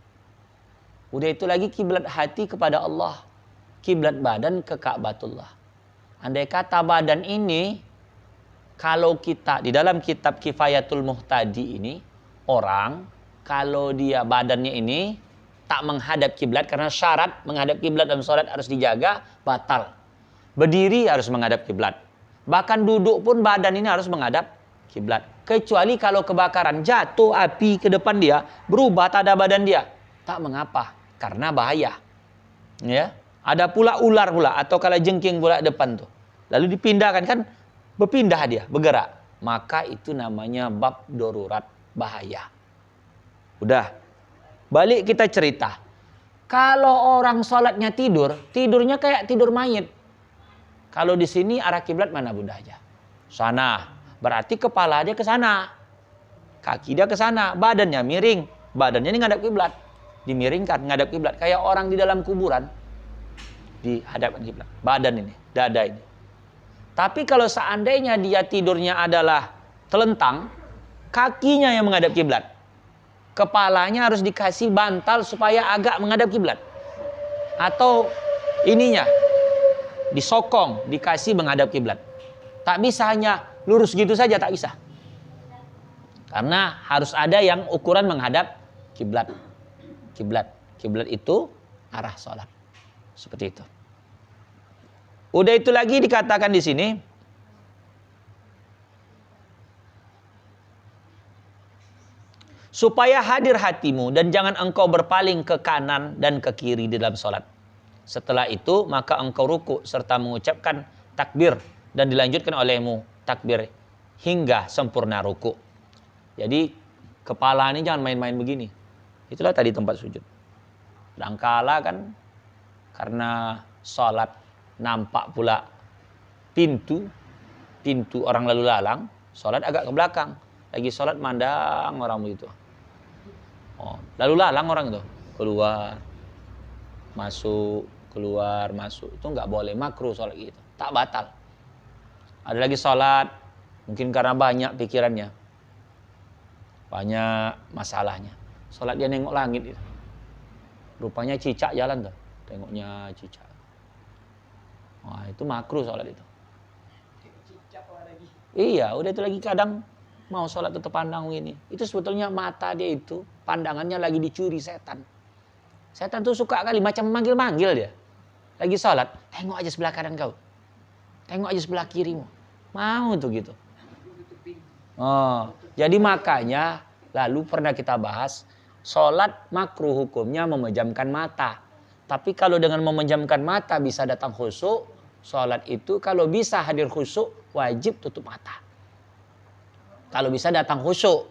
Udah itu lagi kiblat hati kepada Allah. Kiblat badan ke Ka'batullah. Andai kata badan ini, kalau kita di dalam kitab Kifayatul Muhtadi ini, orang kalau dia badannya ini tak menghadap kiblat, karena syarat menghadap kiblat dalam sholat harus dijaga, batal. Berdiri harus menghadap kiblat. Bahkan duduk pun badan ini harus menghadap kiblat. Kecuali kalau kebakaran, jatuh api ke depan dia, berubah tada badan dia, tak mengapa, karena bahaya. Ya, ada pula ular pula atau kala jengking pula depan tuh. Lalu dipindahkan, kan berpindah dia, bergerak. Maka itu namanya bab darurat, bahaya. Udah. Balik kita cerita. Kalau orang sholatnya tidur, tidurnya kayak tidur mayit. Kalau di sini arah kiblat mana Bunda aja? Sana. Berarti kepala dia ke sana. Kaki dia ke sana, badannya miring. Badannya ini ngadap kiblat. Dimiringkan ngadap kiblat, kayak orang di dalam kuburan dihadapkan kiblat. Badan ini, dada ini. Tapi kalau seandainya dia tidurnya adalah telentang, kakinya yang menghadap kiblat. Kepalanya harus dikasih bantal supaya agak menghadap kiblat. Atau ininya disokong, dikasih menghadap kiblat. Tak bisa hanya lurus gitu saja, tak bisa. Karena harus ada yang ukuran menghadap kiblat. Kiblat itu arah sholat. Seperti itu. Udah itu lagi dikatakan di sini. Supaya hadir hatimu dan jangan engkau berpaling ke kanan dan ke kiri di dalam sholat. Setelah itu maka engkau ruku serta mengucapkan takbir dan dilanjutkan olehmu takbir hingga sempurna ruku. Jadi kepala ini jangan main-main begini. Itulah tadi tempat sujud. Dangkala kan karena sholat nampak pula pintu orang lalu lalang, sholat agak ke belakang. Lagi sholat mandang orang begitu. Lalu lalang orang itu keluar masuk itu nggak boleh, makruh sholat gitu, tak batal. Ada lagi sholat mungkin karena banyak pikirannya, banyak masalahnya. Sholat dia nengok langit itu. Rupanya cicak jalan tuh. Tengoknya cicak. Wah, itu makruh sholat itu. Iya, udah itu lagi kadang mau sholat tetap pandang begini. Itu sebetulnya mata dia itu, pandangannya lagi dicuri setan. Setan tuh suka kali macam manggil-manggil dia. Lagi sholat, tengok aja sebelah kanan kau. Tengok aja sebelah kirimu. Mau tuh gitu. Jadi makanya lalu pernah kita bahas, sholat makruh hukumnya memejamkan mata. Tapi kalau dengan memejamkan mata bisa datang khusyuk, sholat itu kalau bisa hadir khusyuk, wajib tutup mata. Kalau bisa datang khusyuk.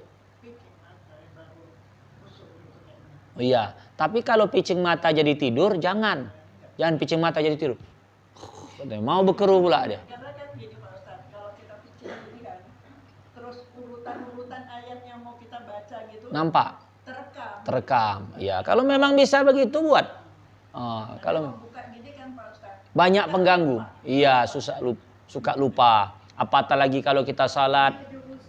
Iya, tapi kalau picing mata jadi tidur, jangan picing mata jadi tidur. Mau berkeruh pula dia. Karena kan gini Pak Ustadz, kalau kita picing ini kan, terus urutan ayat yang mau kita baca gitu, nampak? Terekam. Ya, kalau memang bisa begitu buat. Kalau buka gini kan Pak Ustadz, banyak pengganggu. Iya, suka lupa. Apatah lagi kalau kita salat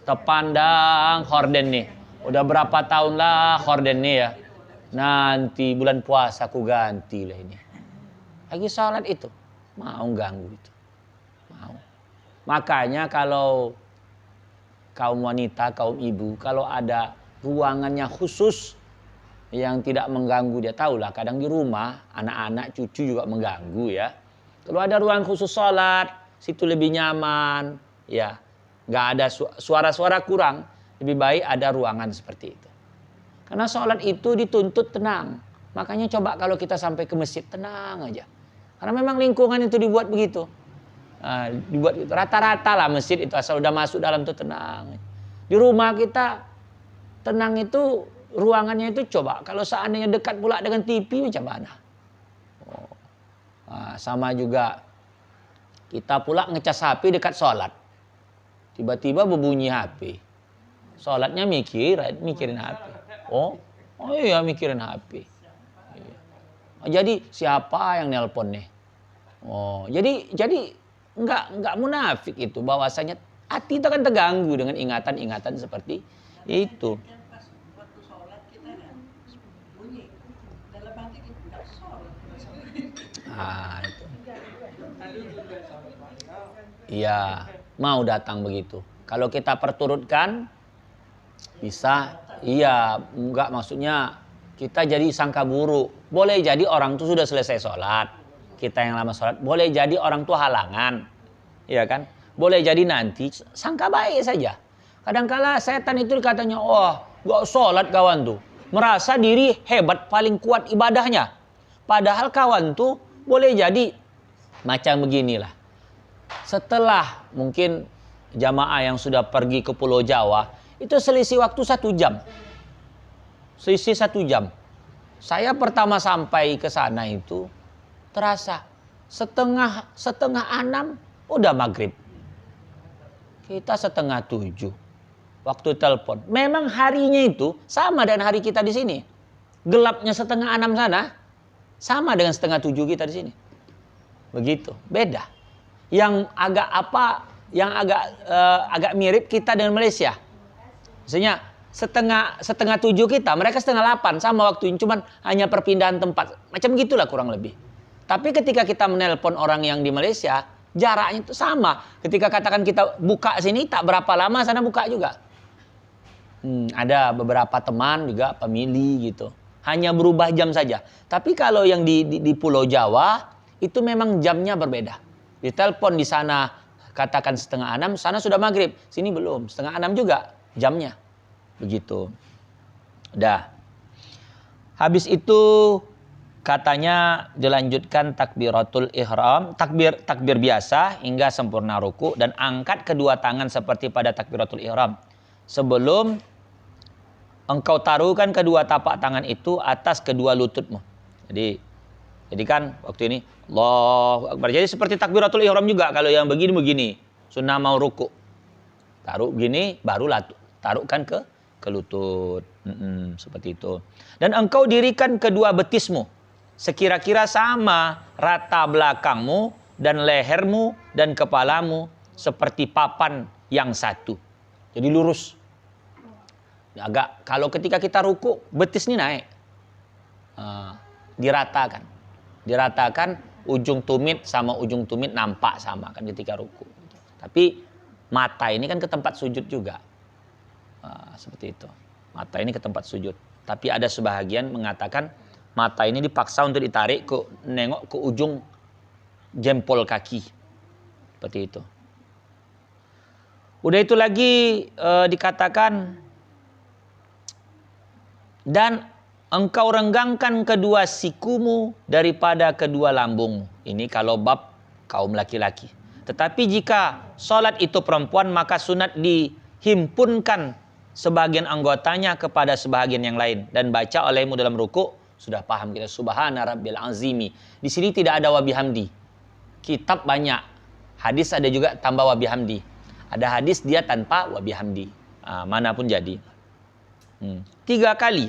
terpandang horden nih. Udah berapa tahun lah horden nih ya. Nanti bulan puasa aku ganti lah ini. Lagi salat itu. Mau ganggu itu. Mau. Makanya kalau kaum wanita, kaum ibu, kalau ada ruangannya khusus yang tidak mengganggu, dia tahulah kadang di rumah anak-anak cucu juga mengganggu ya. Kalau ada ruang khusus sholat, situ lebih nyaman ya, nggak ada suara-suara kurang, lebih baik ada ruangan seperti itu. Karena sholat itu dituntut tenang, Makanya coba kalau kita sampai ke masjid, tenang aja. Karena memang lingkungan itu dibuat begitu. Nah, dibuat gitu. Rata-rata lah masjid itu asal udah masuk dalam tuh tenang. Di rumah kita tenang itu ruangannya itu coba kalau seandainya dekat pula dengan TV macam mana? Nah, sama juga kita pula ngecas HP dekat sholat. Tiba-tiba berbunyi HP. Sholatnya mikirin HP. Oh iya mikirin HP. Jadi siapa yang nelpon nih? Oh, jadi enggak munafik itu bahwasanya hati itu kan terganggu dengan ingatan-ingatan seperti itu. Pas waktu sholat kita kan bunyi dalam hati kita nggak sholat. Ah, itu. Iya, mau datang begitu. Kalau kita perturutkan bisa, iya, enggak maksudnya kita jadi sangka buruk. Boleh jadi orang tuh sudah selesai sholat. Kita yang lama sholat. Boleh jadi orang tuh halangan. Iya kan? Boleh jadi nanti sangka baik saja. Kadangkala setan itu katanya, oh gak sholat kawan tuh. Merasa diri hebat paling kuat ibadahnya. Padahal kawan tuh boleh jadi macam beginilah. Setelah mungkin jamaah yang sudah pergi ke Pulau Jawa. Itu selisih waktu 1 jam. Selisih 1 jam. Saya pertama sampai ke sana itu terasa setengah 6 udah maghrib. Kita 6:30 waktu telepon. Memang harinya itu sama dengan hari kita di sini. Gelapnya 5:30 sana sama dengan 6:30 kita di sini. Begitu, beda. Yang agak mirip kita dengan Malaysia. Maksudnya setengah 7 kita, mereka 7:30 sama waktunya, cuman hanya perpindahan tempat. Macam gitulah kurang lebih. Tapi ketika kita menelpon orang yang di Malaysia, jaraknya itu sama. Ketika katakan kita buka sini, tak berapa lama sana buka juga. Ada beberapa teman juga pemilih gitu. Hanya berubah jam saja. Tapi kalau yang di Pulau Jawa, itu memang jamnya berbeda. Ditelepon di sana, katakan 5:30, sana sudah maghrib. Sini belum, 5:30 juga jamnya. Begitu. Udah. Habis itu katanya dilanjutkan takbiratul ihram, takbir biasa hingga sempurna ruku dan angkat kedua tangan seperti pada takbiratul ihram. Sebelum engkau taruhkan kedua tapak tangan itu atas kedua lututmu. Jadi kan waktu ini Allahu Akbar. Jadi seperti takbiratul ihram juga kalau yang begini. Sunnah mau ruku. Taruh begini baru taruhkan ke lutut. Seperti itu. Dan engkau dirikan kedua betismu sekira-kira sama rata belakangmu dan lehermu dan kepalamu seperti papan yang satu. Jadi lurus. Agak kalau ketika kita ruku betis ini naik. Diratakan ujung tumit sama ujung tumit nampak sama kan ketika ruku. Tapi mata ini kan ke tempat sujud juga. Seperti itu. Mata ini ke tempat sujud. Tapi ada sebahagian mengatakan mata ini dipaksa untuk ditarik nengok ke ujung jempol kaki. Seperti itu. Udah itu lagi dikatakan dan engkau renggangkan kedua sikumu daripada kedua lambungmu. Ini kalau bab kaum laki-laki. Tetapi jika sholat itu perempuan maka sunat dihimpunkan sebagian anggotanya kepada sebagian yang lain dan baca olehmu dalam ruku. Sudah paham kita subhana rabbil azimi. Di sini tidak ada wa bihamdi. Kitab banyak. Hadis ada juga tambah wa bihamdi. Ada hadis dia tanpa wa bihamdi. Mana pun jadi. 3 kali.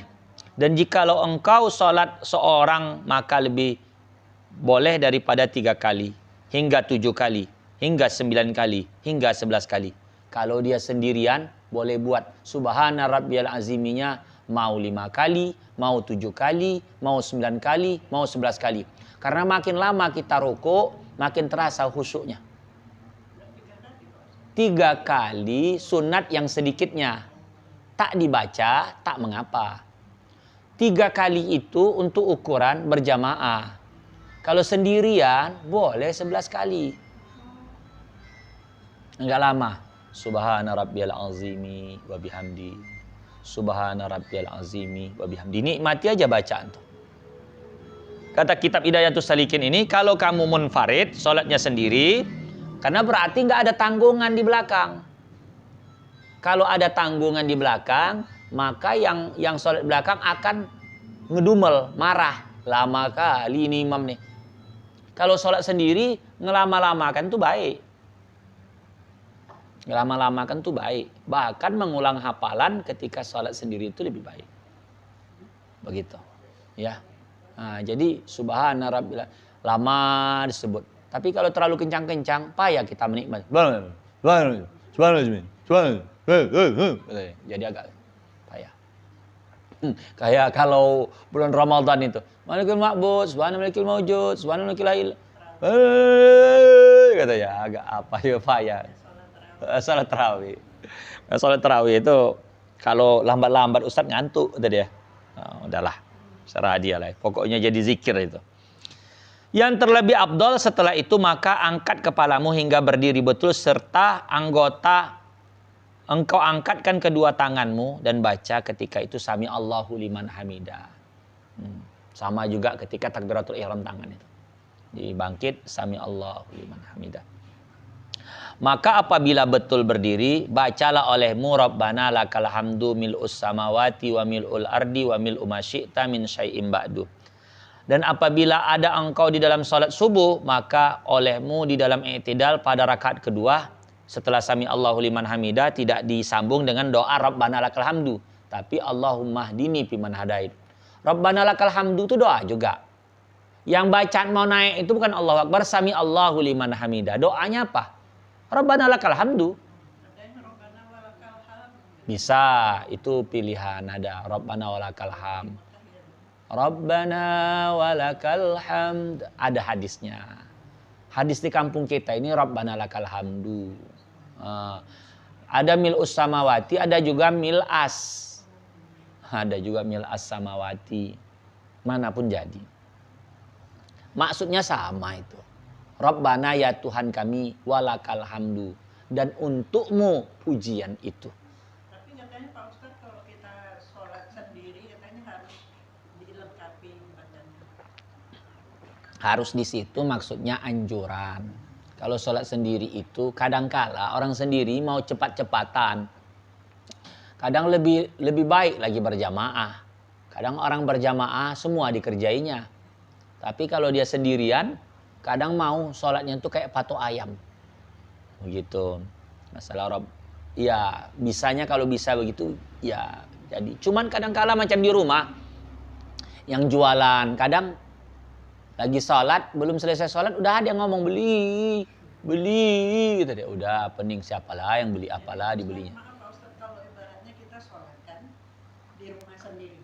Dan jikalau engkau sholat seorang maka lebih boleh daripada 3 kali. Hingga 7 kali. Hingga 9 kali. Hingga 11 kali. Kalau dia sendirian boleh buat subhana rabbiyal aziminya mau 5 kali, mau 7 kali, mau 9 kali, mau 11 kali. Karena makin lama kita rukuk, makin terasa khusyuknya. 3 kali sunat yang sedikitnya. Tak dibaca, tak mengapa. 3 kali itu untuk ukuran berjamaah. Kalau sendirian, boleh 11 kali. Enggak lama. Subhana rabbiyal azimi wa bihamdi. Subhana rabbiyal azimi wa bihamdi. Nikmati aja bacaan tuh. kata kitab Hidayatus Salikin ini, kalau kamu munfarid, sholatnya sendiri, karena berarti nggak ada tanggungan di belakang. Kalau ada tanggungan di belakang, maka yang sholat belakang akan ngedumel, marah. Lama kali ini imam nih. Kalau sholat sendiri, ngelama-lamakan tuh baik. Ngelama-lamakan tuh baik. Bahkan mengulang hafalan ketika sholat sendiri itu lebih baik. Begitu. Ya. Nah, jadi subhana rabbil lama disebut. Tapi kalau terlalu kencang-kencang, payah kita menikmati. Jadi agak payah. Kayak kalau bulan Ramadan itu, Malikul Ma'bud, subhana malikul mawjud, subhana malikul lail. Kata ya agak apa ya payah. Salat tarawih. Salat tarawih itu kalau lambat-lambat Ustaz ngantuk tadi ya. Nah, udahlah. Serah dia lah. Pokoknya jadi zikir itu. Yang terlebih afdal setelah itu maka angkat kepalamu hingga berdiri betul serta anggota engkau angkatkan kedua tanganmu dan baca ketika itu sami Allahu liman hamidah. Sama juga ketika takbiratul ihram tangan itu. Jadi bangkit sami Allahu liman hamidah. Maka apabila betul berdiri, bacalah olehmu Rabbana lakal hamdu mil'us samawati wa mil'ul ardi wa mil'u ma syi'ta min syai'im ba'du. Dan apabila ada engkau di dalam salat subuh, maka olehmu di dalam i'tidal pada rakaat kedua, setelah sami Allahu liman hamidah tidak disambung dengan doa Rabbana lakal hamdu, tapi Allahumma hdini fiman hadait. Rabbana lakal hamdu itu doa juga. Yang bacaan mau naik itu bukan Allahu Akbar, sami Allahu liman hamidah. Doanya apa? Rabbana lakal hamdu. Bisa, itu pilihan ada Rabbana walakal hamd. Rabbana walakal hamd. Ada hadisnya. Hadis di kampung kita ini Rabbana lakal hamdu. Ada mil'us samawati, ada juga mil'as. Ada juga mil'as samawati. Manapun jadi. Maksudnya sama itu. Rabbana ya Tuhan kami walakal hamdu. Dan untukmu pujian itu. Tapi katanya Pak Ustadz kalau kita sholat sendiri katanya harus dilengkapi badannya. Harus di situ maksudnya anjuran. Kalau sholat sendiri itu kadangkala orang sendiri mau cepat-cepatan. Kadang lebih baik lagi berjamaah. Kadang orang berjamaah semua dikerjainya. Tapi kalau dia sendirian, kadang mau sholatnya tuh kayak patok ayam. Begitu. Masalah ya bisanya kalau bisa begitu ya jadi. Cuman kadang-kala macam di rumah yang jualan, kadang lagi sholat, belum selesai sholat udah ada yang ngomong beli gitu deh. Udah pening siapalah yang beli apalah dibelinya. Maaf Pak Ustadz, kalau ibaratnya kita sholat kan di rumah sendiri,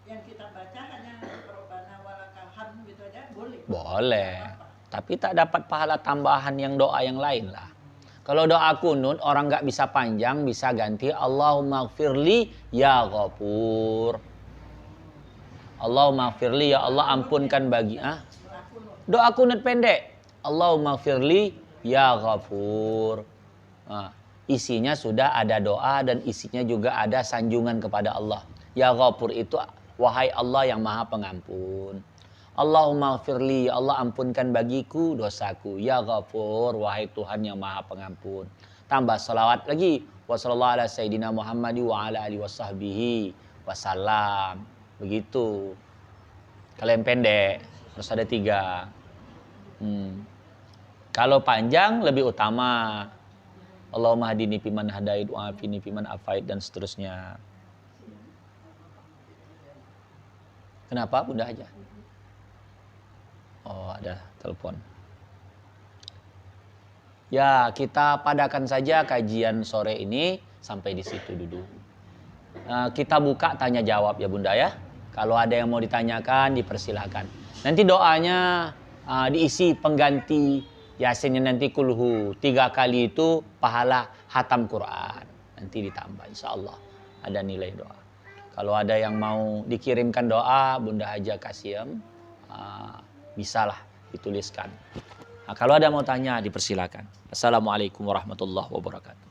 yang kita baca hanya Rabbana walakal hamd gitu aja boleh? Boleh. Tapi tak dapat pahala tambahan yang doa yang lain lah. Kalau doa kunut orang nggak bisa panjang, bisa ganti Allahumma gfirli ya ghafur. Allahumma gfirli ya Allah ampunkan bagi doa kunut pendek. Allahumma gfirli ya ghafur. Isinya sudah ada doa dan isinya juga ada sanjungan kepada Allah. Ya ghafur itu wahai Allah yang Maha Pengampun. Allahumma gfirli, ya Allah ampunkan bagiku dosaku. Ya Ghafur, wahai Tuhan yang Maha Pengampun. Tambah salawat lagi. Wassallallahu ala sayyidina Muhammad wa ala alihi wasahbihi wasallam. Begitu. Kalau yang pendek, harus ada 3. Kalau panjang lebih utama. Allahumma hadini fiman hadait wa afini fiman afait dan seterusnya. Kenapa? Bunda aja. Oh, ada telepon. Ya, kita padakan saja kajian sore ini sampai di situ dulu. Kita buka tanya jawab ya Bunda ya. Kalau ada yang mau ditanyakan, dipersilakan. Nanti doanya diisi pengganti Yasinnya nanti kulhu. 3 kali itu pahala hatam Quran. Nanti ditambah insya Allah. Ada nilai doa. Kalau ada yang mau dikirimkan doa, Bunda Haja Kasim. Bisalah dituliskan. Nah, kalau ada mau tanya dipersilakan. Assalamualaikum warahmatullahi wabarakatuh.